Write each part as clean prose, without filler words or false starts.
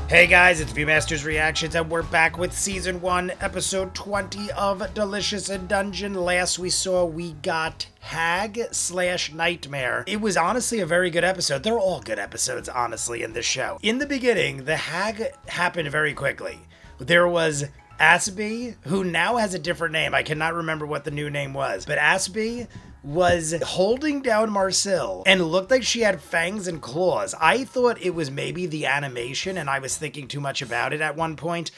Hey guys, it's Viewmasters Reactions, and we're back with Season 1, Episode 20 of Delicious in Dungeon. Last we saw, we got Hag/Nightmare. It was honestly a very good episode. They're all good episodes, honestly, in this show. In the beginning, the Hag happened very quickly. There was Asby, who now has a different name. I cannot remember what the new name was, but Asby was holding down Marcel and looked like she had fangs and claws. I thought it was maybe the animation and I was thinking too much about it at one point,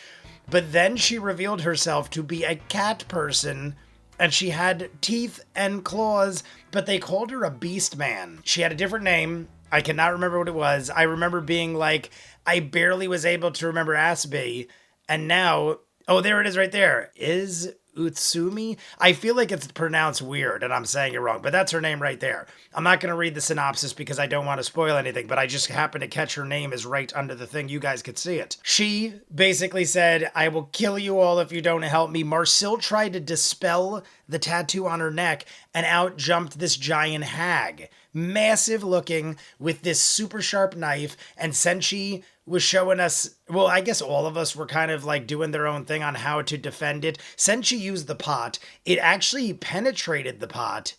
but then she revealed herself to be a cat person and she had teeth and claws, but they called her a beast man. She had a different name. I cannot remember what it was. I remember being like, I barely was able to remember Asby, and now, oh, there it is right there. Is Utsumi? I feel like it's pronounced weird and I'm saying it wrong, but that's her name right there. I'm not going to read the synopsis because I don't want to spoil anything, but I just happened to catch her name is right under the thing. You guys could see it. She basically said, I will kill you all if you don't help me. Marcel tried to dispel the tattoo on her neck and out jumped this giant hag. Massive looking with this super sharp knife, and Senshi was showing us, well, I guess all of us were kind of like doing their own thing on how to defend it. Senshi used the pot. It actually penetrated the pot,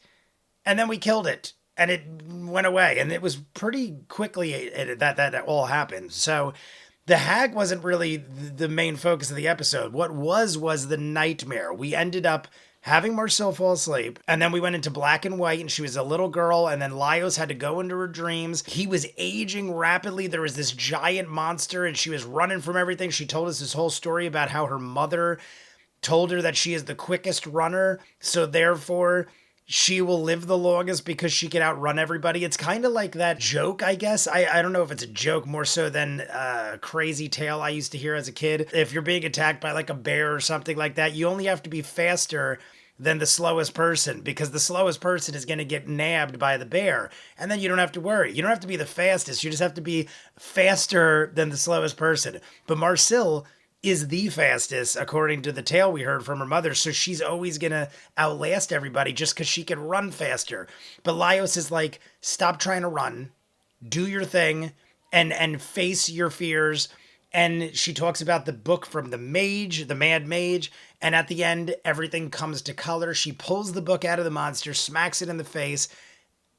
and then we killed it, and it went away, and it was pretty quickly that all happened. So the hag wasn't really the main focus of the episode. What was the nightmare. We ended up having Marcel fall asleep, and then we went into black and white, and she was a little girl, and then Laios had to go into her dreams. He was aging rapidly. There was this giant monster, and she was running from everything. She told us this whole story about how her mother told her that she is the quickest runner, so therefore she will live the longest because she can outrun everybody. It's kind of like that joke, I guess. I don't know if it's a joke more so than a crazy tale I used to hear as a kid. If you're being attacked by like a bear or something like that, you only have to be faster than the slowest person because the slowest person is going to get nabbed by the bear. And then you don't have to worry. You don't have to be the fastest. You just have to be faster than the slowest person. But Marcel is the fastest, according to the tale we heard from her mother, so she's always gonna outlast everybody just because she can run faster. But Laios is like, stop trying to run, do your thing, and face your fears. And she talks about the book from the mage, the mad mage, and at the end, everything comes to color. She pulls the book out of the monster, smacks it in the face,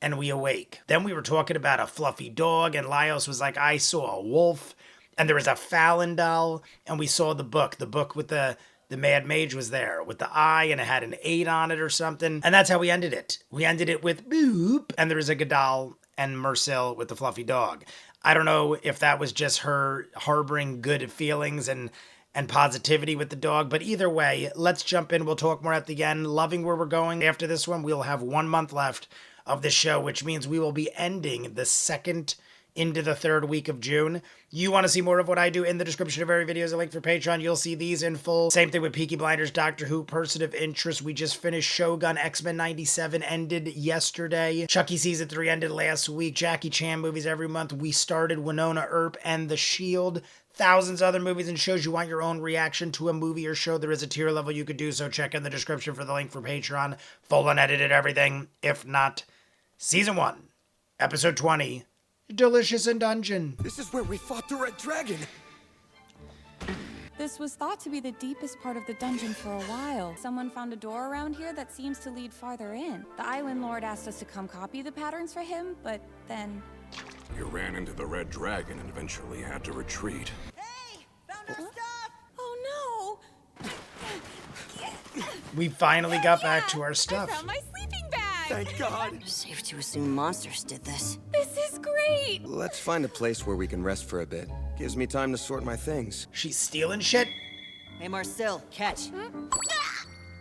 and we awake. Then we were talking about a fluffy dog, and Laios was like, I saw a wolf. And there was a Fallon doll, and we saw the book. The book with the Mad Mage was there with the eye, and it had an 8 on it or something. And that's how we ended it. We ended it with boop, and there was a Gadal and Marcel with the fluffy dog. I don't know if that was just her harboring good feelings and positivity with the dog, but either way, let's jump in. We'll talk more at the end. Loving where we're going after this one. We'll have 1 month left of the show, which means we will be ending the second into the third week of June. You want to see more of what I do? In the description of every video is a link for Patreon. You'll see these in full. Same thing with Peaky Blinders, Doctor Who, Person of Interest. We just finished Shogun. X-Men 97 ended yesterday. Chucky Season 3 ended last week. Jackie Chan movies every month. We started Winona Earp and The Shield. Thousands of other movies and shows. You want your own reaction to a movie or show, there is a tier level you could do, so check in the description for the link for Patreon. Full unedited everything. If not, Season 1, Episode 20, Delicious in Dungeon. This is where we fought the Red Dragon. This was thought to be the deepest part of the dungeon for a while. Someone found a door around here that seems to lead farther in. The Island Lord asked us to come copy the patterns for him, but then... You ran into the Red Dragon and eventually had to retreat. Hey! Found our stuff! Oh no! We finally got back to our stuff. I found my sleeping bag! Thank God! Safe to assume monsters did this. This is great! Let's find a place where we can rest for a bit. Gives me time to sort my things. She's stealing shit. Hey, Marcel, catch.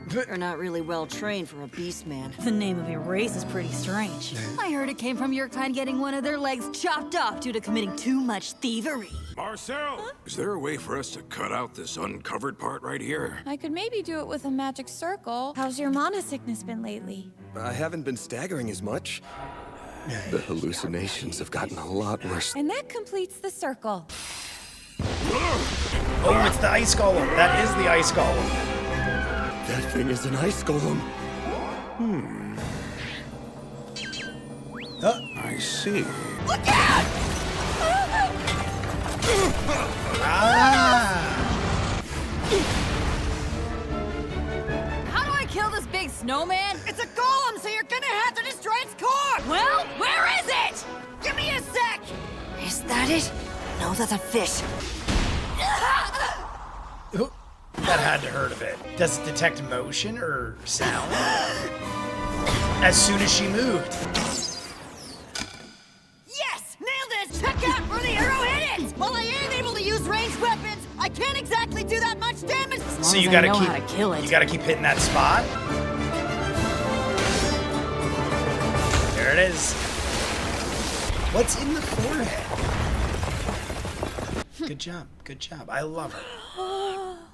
You're not really well trained for a beast man. The name of your race is pretty strange. I heard it came from your kind getting one of their legs chopped off due to committing too much thievery. Marcel! Is there a way for us to cut out this uncovered part right here? I could maybe do it with a magic circle. How's your mana sickness been lately? I haven't been staggering as much. The hallucinations have gotten a lot worse. And that completes the circle. Oh, it's the ice golem. That is the ice golem. That thing is an ice golem. I see. Look out! How do I kill this big snowman? It's a golem, so you're gonna have to destroy its core! Well, where is it? Give me a sec! Is that it? No, that's a fish. That had to hurt a bit. Does it detect motion or sound? As soon as she moved. Yes! Nailed it! Check out where the arrow hit it! While I am able to use ranged weapons, I can't exactly do that much damage! So you as I gotta know keep how to kill it. You gotta keep hitting that spot. There it is. What's in the forehead? Good job. Good job. I love her.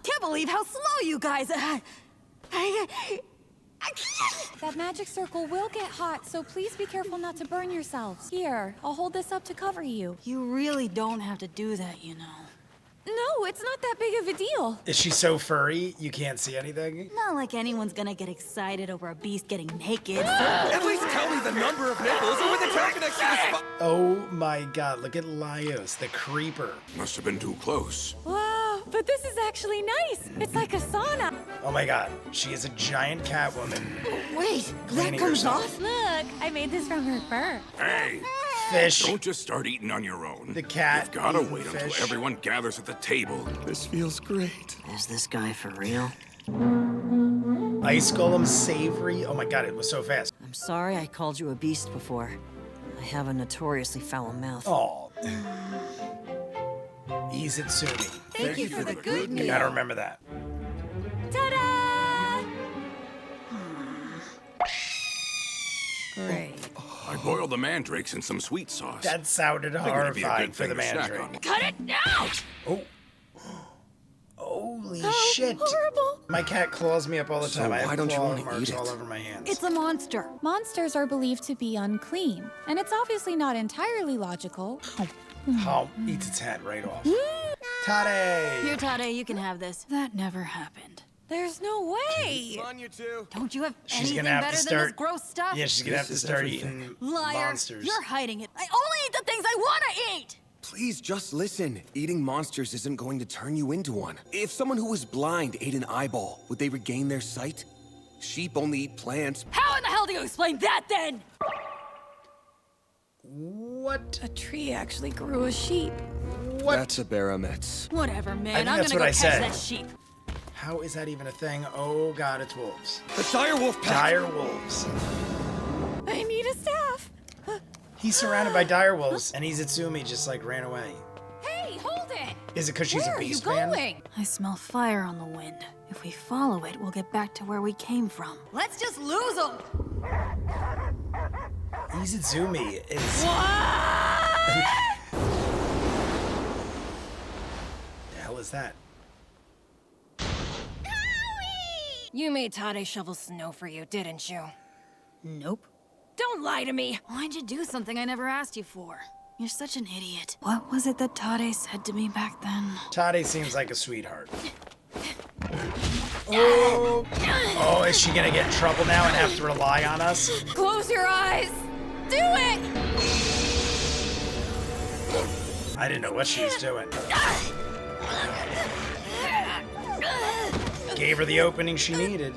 Can't believe how slow you guys are. That magic circle will get hot, so please be careful not to burn yourselves. Here, I'll hold this up to cover you. You really don't have to do that, you know. No, it's not that big of a deal. Is she so furry you can't see anything? Not like anyone's gonna get excited over a beast getting naked. At least tell me the number of nipples or with the tail connection to spot. Oh my god, look at Laios, the creeper. Must have been too close. Wow, but this is actually nice. It's like a sauna. Oh my god, she is a giant cat woman. Wait, that Cleaning comes herself. off? Look, I made this from her fur. Hey, Fish. don't just start eating on your own. The cat You've gotta eating wait until fish. everyone gathers at the table. This feels great. Is this guy for real? Ice Golem savory. Oh my god, it was so fast. I'm sorry I called you a beast before. I have a notoriously foul mouth. Oh. Izitsumi. Thank you for the good You meal. gotta remember that. Ta-da! Great. I boiled the mandrakes in some sweet sauce. That sounded I think it'd be a horrifying good for the thing to snack mandrake. on. Cut it out! Oh. Holy Oh, shit. horrible. My cat claws me up all the So time. I why have don't you claw wanna marks eat it? all over my hands. It's a monster. Monsters are believed to be unclean, and it's obviously not entirely logical. Oh, eats its head right off. Tade! Here, Tade, you can have this. That never happened. There's no way! On you two. Don't you have She's anything gonna have better to than this start. gross stuff? Yeah, she's gonna have to This is start everything. eating Liar, monsters. you're hiding it. I only eat the things I want to eat! Please just listen. Eating monsters isn't going to turn you into one. If someone who was blind ate an eyeball, would they regain their sight? Sheep only eat plants. How in the hell do you explain that then? What? A tree actually grew a sheep. What? That's a Barometz. Whatever, man. think I'm that's gonna what go I catch said. that sheep. How is that even a thing? Oh god, it's wolves. The dire wolf pack. Dire wolves. I need a staff. He's surrounded by dire wolves, and Izitsumi just like ran away. Hey, hold it! Is it because she's Where a are you beast man? going? I smell fire on the wind. If we follow it, we'll get back to where we came from. Let's just lose them! Izitsumi is. The hell is that? You made Tade shovel snow for you, didn't you? Nope. Don't lie to me! Why'd you do something I never asked you for? You're such an idiot. What was it that Tade said to me back then? Tade seems like a sweetheart. Oh. Oh, is she gonna get in trouble now and have to rely on us? Close your eyes! Do it! I didn't know what she was doing. Gave her the opening she needed.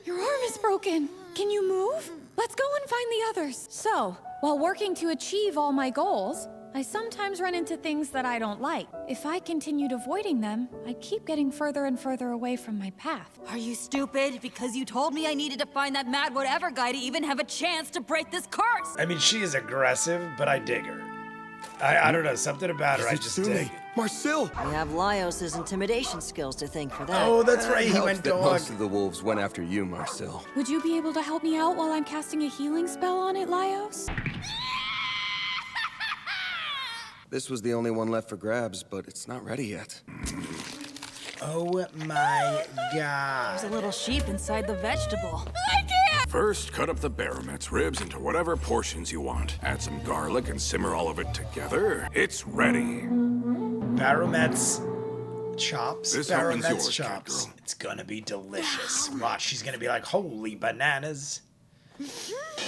Your arm is broken. Can you move? Let's go and find the others. So, while working to achieve all my goals, I sometimes run into things that I don't like. If I continued avoiding them, I keep getting further and further away from my path. Are you stupid? Because you told me I needed to find that mad whatever guy to even have a chance to break this curse! I mean, she is aggressive, but I dig her. I don't know, something about her I just dig. Marcel! We have Laios' intimidation skills to thank for that. Oh, that's right, he Helps went that dog. most of the wolves went after you, Marcel. Would you be able to help me out while I'm casting a healing spell on it, Laios? This was the only one left for grabs, but it's not ready yet. Oh my god. There's a little sheep inside the vegetable. First, cut up the Barometz ribs into whatever portions you want. Add some garlic and simmer all of it together. It's ready. Barometz chops. This one's Barometz yours, chops. Catgirl. It's gonna be delicious. Watch, she's gonna be like, holy bananas.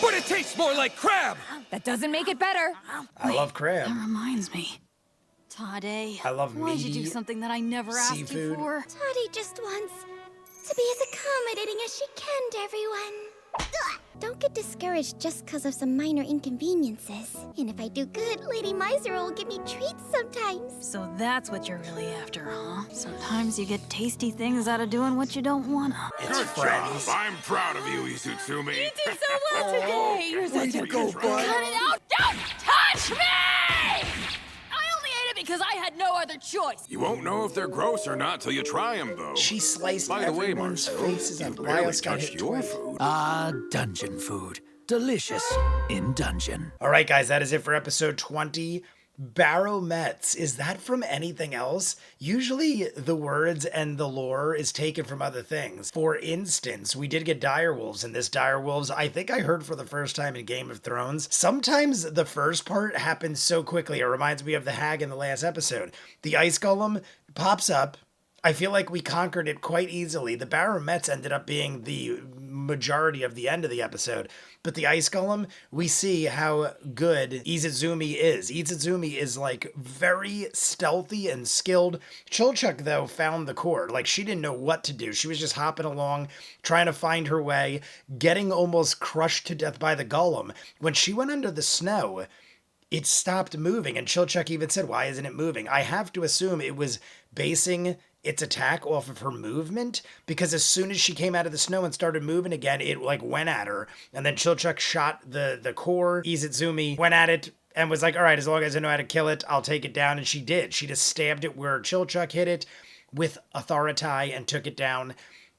But it tastes more like crab! That doesn't make it better. I love crab. That reminds me. Tade, I love why'd you do meaty something that I never asked you seafood. for? Toddy just wants to be as accommodating as she can to everyone. Ugh. Don't get discouraged just because of some minor inconveniences. And if I do good, Lady Miser will give me treats sometimes. So that's what you're really after, huh? Sometimes you get tasty things out of doing what you don't wanna. It's Good friends. job. I'm proud of you, Izutsumi. You did so well today! You're Way such to a go, Cut bud. it out! Don't touch me! I only ate it because I had no other choice. You won't know if they're gross or not till you try them, though. She sliced By the way, everyone's Marcel, faces you up. barely Laios got touched hit your twice. food. Dungeon food. Delicious in dungeon. All right, guys, that is it for episode 20. Barometz, is that from anything else? Usually the words and the lore is taken from other things. For instance, we did get direwolves in this. Direwolves, I think I heard for the first time in Game of Thrones. Sometimes the first part happens so quickly. It reminds me of the hag in the last episode. The ice golem pops up. I feel like we conquered it quite easily. The Barometz ended up being the majority of the end of the episode. But the ice golem, we see how good Izutsumi is. Izutsumi is like very stealthy and skilled. Chulchuk, though, found the core. Like, she didn't know what to do. She was just hopping along, trying to find her way, getting almost crushed to death by the golem. When she went under the snow, it stopped moving. And Chulchuk even said, why isn't it moving? I have to assume it was basing its attack off of her movement, because as soon as she came out of the snow and started moving again, it like went at her. And then Chulchuk shot the core. Izutsumi went at it and was like, all right, as long as I know how to kill it, I'll take it down. And she did. She just stabbed it where Chulchuk hit it with authority and took it down.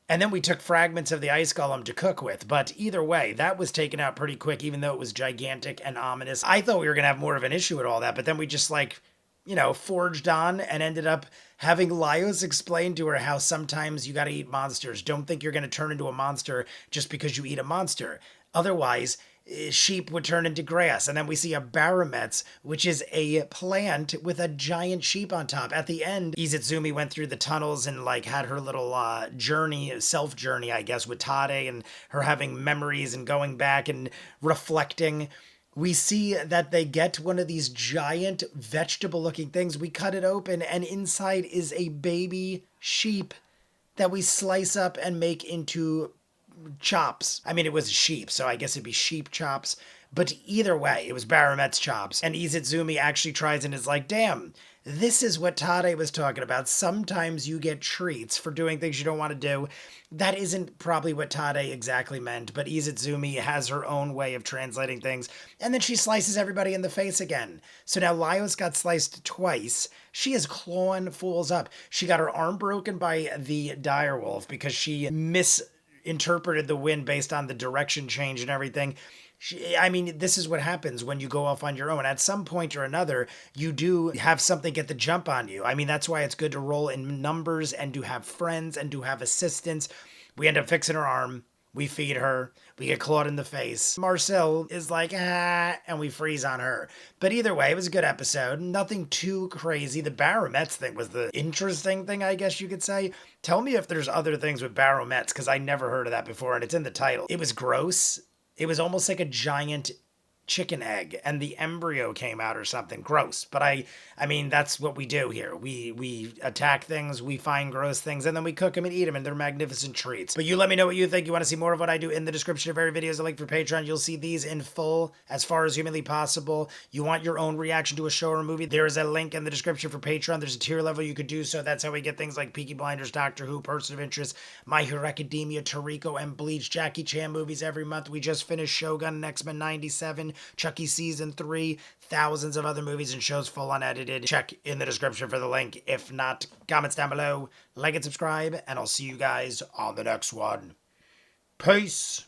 And then we took fragments of the ice golem to cook with. But either way, that was taken out pretty quick, even though it was gigantic and ominous. I thought we were going to have more of an issue with all that, but then we just forged on and ended up having Laios explain to her how sometimes you got to eat monsters. Don't think you're going to turn into a monster just because you eat a monster. Otherwise, sheep would turn into grass. And then we see a Barometz, which is a plant with a giant sheep on top. At the end, Izutsumi went through the tunnels and had her little self-journey, I guess, with Tade, and her having memories and going back and reflecting. We see that they get one of these giant vegetable-looking things. We cut it open, and inside is a baby sheep that we slice up and make into chops. I mean, it was sheep, so I guess it'd be sheep chops. But either way, it was Barometz chops. And Izutsumi actually tries and is like, damn, this is what Tade was talking about. Sometimes you get treats for doing things you don't want to do. That isn't probably what Tade exactly meant, but Izutsumi has her own way of translating things. And then she slices everybody in the face again. So now Laios got sliced twice. She is clawing fools up. She got her arm broken by the direwolf because she misinterpreted the wind based on the direction change and everything. This is what happens when you go off on your own. At some point or another, you do have something get the jump on you. That's why it's good to roll in numbers and to have friends and to have assistants. We end up fixing her arm. We feed her. We get clawed in the face. Marcel is like, and we freeze on her. But either way, it was a good episode. Nothing too crazy. The Barometz thing was the interesting thing, I guess you could say. Tell me if there's other things with Barometz, because I never heard of that before, and it's in the title. It was gross. It was almost like a giant chicken egg, and the embryo came out or something. Gross. But I mean, that's what we do here. We attack things, we find gross things, and then we cook them and eat them, and they're magnificent treats. But you let me know what you think. You want to see more of what I do in the description of every video is a link for Patreon. You'll see these in full as far as humanly possible. You want your own reaction to a show or a movie, there is a link in the description for Patreon. There's a tier level you could do so. That's how we get things like Peaky Blinders, Doctor Who, Person of Interest, My Hero Academia, Toriko, and Bleach, Jackie Chan movies every month. We just finished Shogun and X-Men 97, Chucky Season 3, thousands of other movies and shows full unedited. Check in the description for the link. If not, comments down below, like and subscribe, and I'll see you guys on the next one. Peace!